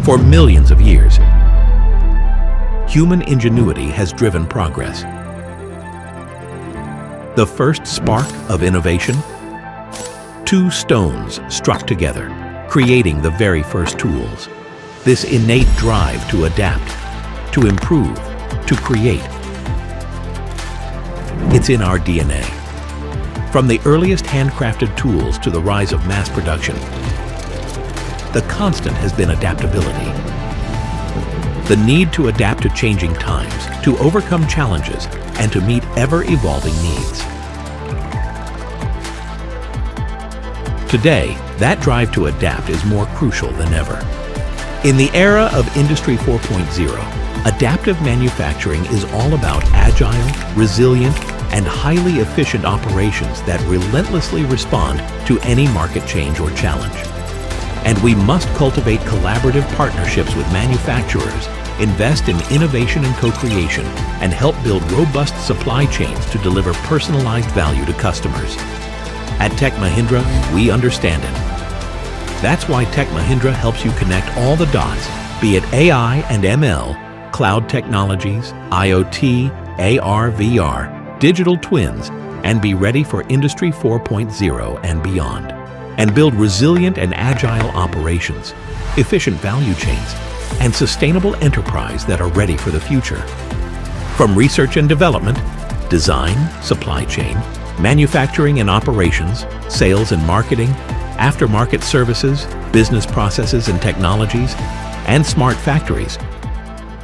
For millions of years, human ingenuity has driven progress. The first spark of innovation? Two stones struck together, creating the very first tools. This innate drive to adapt, to improve, to create. It's in our DNA. From the earliest handcrafted tools to the rise of mass production, the constant has been adaptability. The need to adapt to changing times, to overcome challenges, and to meet ever-evolving needs. Today, that drive to adapt is more crucial than ever. In the era of Industry 4.0, adaptive manufacturing is all about agile, resilient, and highly efficient operations that relentlessly respond to any market change or challenge. And we must cultivate collaborative partnerships with manufacturers, invest in innovation and co-creation, and help build robust supply chains to deliver personalized value to customers. At Tech Mahindra, we understand it. That's why Tech Mahindra helps you connect all the dots, be it AI and ML, cloud technologies, IoT, AR, VR, digital twins, and be ready for Industry 4.0 and beyond. And build resilient and agile operations, efficient value chains, and sustainable enterprise that are ready for the future. From research and development, design, supply chain, manufacturing and operations, sales and marketing, aftermarket services, business processes and technologies, and smart factories,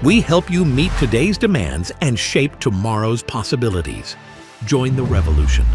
we help you meet today's demands and shape tomorrow's possibilities. Join the revolution.